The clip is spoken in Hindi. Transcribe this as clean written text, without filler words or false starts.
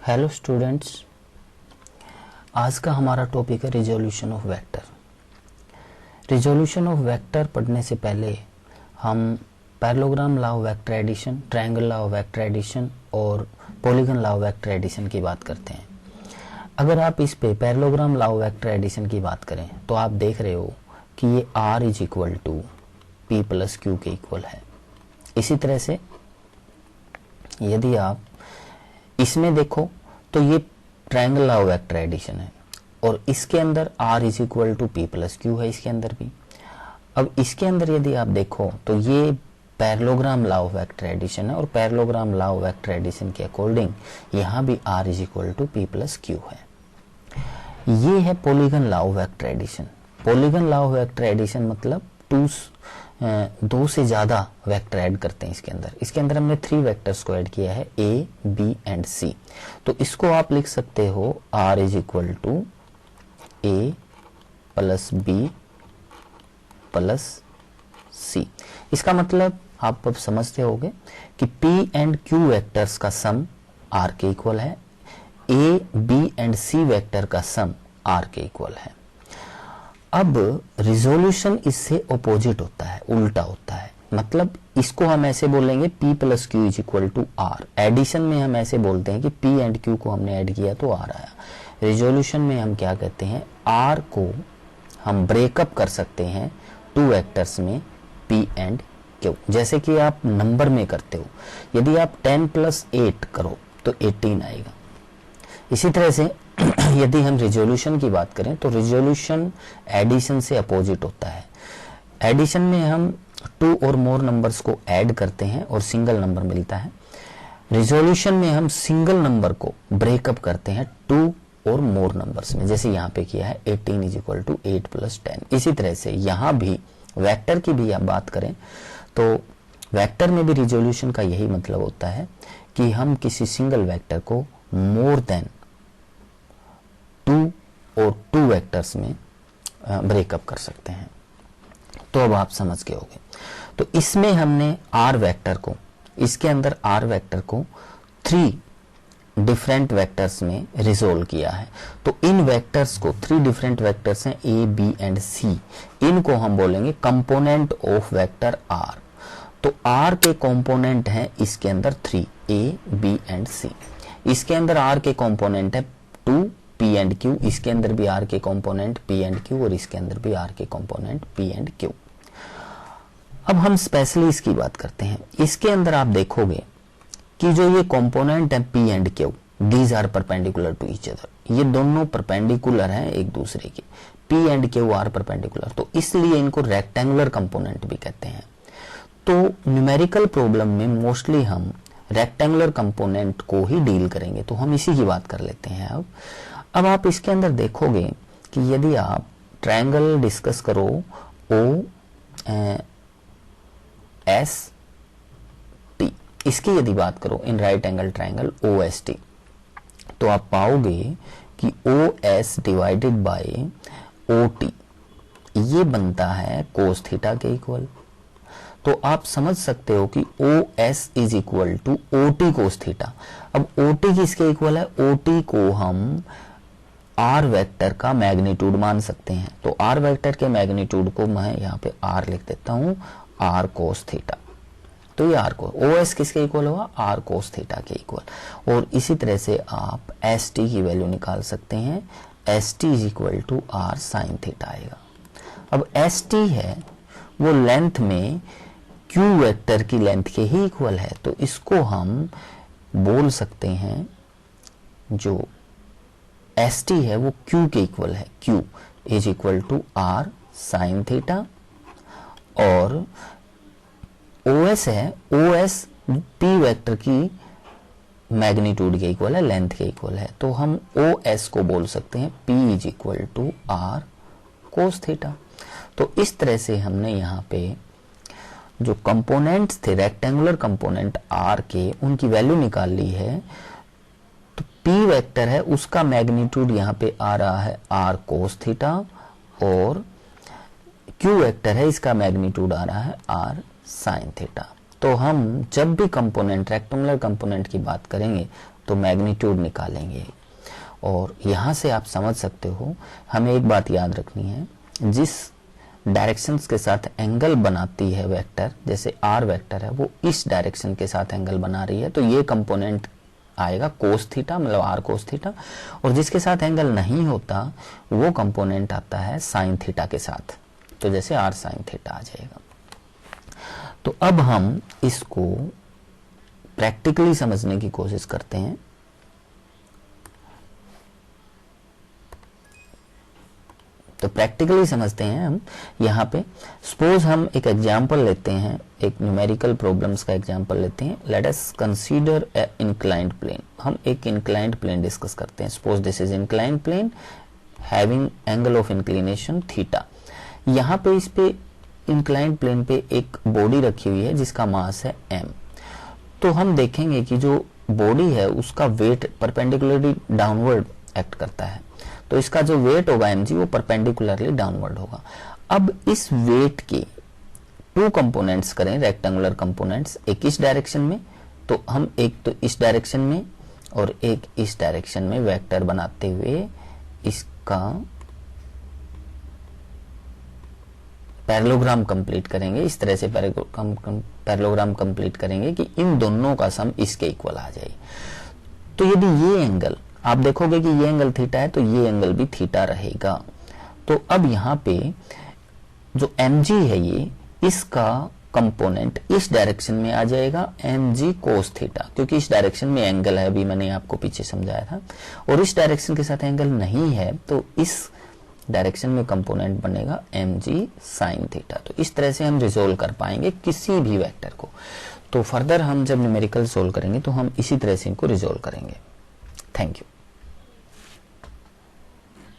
हेलो स्टूडेंट्स, आज का हमारा टॉपिक है resolution of vector. Resolution of vector पढ़ने से पहले हम parallelogram law of vector addition, triangle law of vector addition और polygon law of vector addition की बात करते हैं। अगर आप इस पे parallelogram law of vector addition की बात करें तो आप देख रहे हो कि ये R is equal to P plus Q के इक्वल है। इसी तरह से यदि आप इसमें देखो तो ये triangle law of vector addition है और इसके अंदर R is equal to P plus Q है इसके अंदर भी। अब इसके अंदर यदि आप देखो तो ये parallelogram law of vector addition है और parallelogram law of vector addition के अकॉर्डिंग यहाँ भी R is equal to P plus Q है। ये है polygon law of vector addition. Polygon law of vector addition मतलब दो से ज्यादा वेक्टर ऐड करते हैं इसके अंदर हमने 3 वेक्टर्स को ऐड किया है A, B एंड C। तो इसको आप लिख सकते हो R is equal to A plus B plus C। इसका मतलब आप अब समझते होंगे कि P एंड Q वेक्टर्स का सम R के इक्वल है, A, B and C vector का सम R के इक्वल है। अब रिजोल्यूशन इससे अपोजिट होता है, उल्टा होता है। मतलब इसको हम ऐसे बोलेंगे P plus Q is equal to R। Addition में हम ऐसे बोलते हैं कि P एंड Q को हमने ऐड किया तो R आया। रिजोल्यूशन में हम क्या कहते हैं, R को हम ब्रेकअप कर सकते हैं 2 वेक्टर्स में P एंड Q। जैसे कि आप नंबर में करते हो, यदि आप 10 प्लस 8 करो तो 18 आएगा। इसी तरह से यदि हम रिजोल्यूशन की बात करें तो रिजोल्यूशन एडिशन से अपोजिट होता है। एडिशन में हम 2 और मोर नंबर्स को ऐड करते हैं और सिंगल नंबर मिलता है। रिजोल्यूशन में हम सिंगल नंबर को ब्रेकअप करते हैं 2 और मोर नंबर्स में, जैसे यहाँ पे किया है 18 इज इक्वल टू 8 प्लस 10। इसी तरह से यहाँ भी वेक्टर की भी आप बात करें तो वेक्टर में भी रिजोल्यूशन का यही मतलब होता है कि हम किसी सिंगल वेक्टर को मोर देन 2 और 2 वेक्टर्स में ब्रेकअप कर सकते हैं। तो अब आप समझ गए होंगे। तो इसमें हमने R वेक्टर को, इसके अंदर R वेक्टर को 3 डिफरेंट वेक्टर्स में रिजोल्व किया है। तो इन वेक्टर्स को 3 डिफरेंट वेक्टर्स हैं A, B एंड C। इनको हम बोलेंगे कंपोनेंट ऑफ वेक्टर R। तो R के कंपोनेंट हैं इसके अंदर 3 A, B एंड C। इसके अंदर R के कंपोनेंट है 2 P एंड Q। इसके अंदर भी R के कंपोनेंट P एंड Q और इसके अंदर भी R के कंपोनेंट P एंड Q। अब हम स्पेशली इसकी बात करते हैं। इसके अंदर आप देखोगे कि जो ये कंपोनेंट है P and Q, these are perpendicular to each other. ये दोनों परपेंडिकुलर हैं एक दूसरे के। P and Q are perpendicular, तो इसलिए इनको रेक्टेंगुलर कंपोनेंट भी कहते हैं। तो न्यूमेरिकल प्रॉब्लम में मोस्टली हम रेक्टेंगुलर कंपोनेंट को ही डील करेंगे, तो हम इसी की बात कर लेते हैं। अब आप इसके अंदर देखोगे कि यदि आप ट्रायंगल डिस्कस करो OST, इसकी यदि बात करो in right angle triangle OST, तो आप पाओगे कि OS डिवाइडेड बाय OT ये बनता है कोस थीटा के इक्वल। तो आप समझ सकते हो कि OS is equal to OT cos theta. अब OT किसके इक्वल है, OT को हम R वेक्टर का मैग्नीट्यूड मान सकते हैं। तो R वेक्टर के मैग्नीट्यूड को मैं यहाँ पे R लिख देता हूँ, R कोस थीटा। तो ये R को OS किसके इक्वल होगा, R कोस थीटा के इक्वल। और इसी तरह से आप ST की वैल्यू निकाल सकते हैं, ST is equal to R sine theta आएगा। अब ST है वो लेंथ में Q वेक्टर की लेंथ के ही इक्वल है, तो इसको हम बोल सकते हैं जो ST है वो Q के इक्वल है। Q is equal to R sine theta. और OS है, OS P वेक्टर की मैग्नीट्यूड के इक्वल है, लेंथ के इक्वल है। तो हम OS को बोल सकते हैं P is equal to R cos theta. तो इस तरह से हमने यहाँ पे जो कंपोनेंट्स थे रेक्टेंगुलर कंपोनेंट R के, उनकी वैल्यू निकाल ली है। तो P वेक्टर है उसका मैग्नीट्यूड यहाँ पे आ रहा है R कोस थीटा और Q वेक्टर है इसका मैग्नीट्यूड आ रहा है R साइन थीटा। तो हम जब भी कंपोनेंट, रेक्टेंगुलर कंपोनेंट की बात करेंगे तो मैग्नीट्यूड निकालेंगे। और यहाँ से आप समझ सकते हो, हमें एक बात याद रखनी है, जिस डायरेक्शंस के साथ एंगल बनाती है वेक्टर, जैसे आर वेक्टर है वो इस डायरेक्शन के साथ एंगल बना रही है, तो ये कंपोनेंट आएगा कोस थीटा, मतलब आर कोस थीटा। और जिसके साथ एंगल नहीं होता वो कंपोनेंट आता है साइन थीटा के साथ, तो जैसे आर साइन थीटा आ जाएगा। तो अब हम इसको प्रैक्टिकली समझने की कोशिश करते हैं। तो प्रैक्टिकली समझते हैं हम यहाँ पे। सपोज हम एक एग्जांपल लेते हैं, एक न्यूमेरिकल प्रॉब्लम्स का एग्जांपल लेते हैं। Let us consider a inclined plane. हम एक इंक्लाइंड प्लेन डिस्कस करते हैं। Suppose this is inclined plane having angle of inclination theta. यहाँ पे इस पे इंक्लाइंड प्लेन पे एक बॉडी रखी हुई है जिसका मास है m। तो हम देखेंगे कि जो बॉडी है उसका वेट परपेंडिकुलरली डाउनवर्ड एक्ट करता है, तो इसका जो वेट होगा mg वो परपेंडिकुलरली डाउनवर्ड होगा। अब इस वेट के टू कंपोनेंट्स करें, रेक्टेंगुलर कंपोनेंट्स, एक इस डायरेक्शन में, तो हम एक तो इस डायरेक्शन में और एक इस डायरेक्शन में वेक्टर बनाते हुए इसका पैरेललोग्राम कंप्लीट करेंगे। इस तरह से पैरेललोग्राम कंप्लीट करेंगे कि इन दोनों का सम इसके इक्वल आ जाए। तो यदि ये एंगल, आप देखोगे कि ये एंगल थीटा है तो ये एंगल भी थीटा रहेगा। तो अब यहाँ पे जो mg है ये, इसका कंपोनेंट इस डायरेक्शन में आ जाएगा mg cos थीटा, क्योंकि इस डायरेक्शन में एंगल है, अभी मैंने आपको पीछे समझाया था। और इस डायरेक्शन के साथ एंगल नहीं है तो इस डायरेक्शन में कंपोनेंट बनेगा mg sin थीटा। तो इस तरह से हम रिजोल्व कर पाएंगे किसी भी वेक्टर को। तो फर्दर हम जब न्यूमेरिकल सोल्व करेंगे तो हम इसी तरह से इनको रिजोल्व करेंगे। Thank you.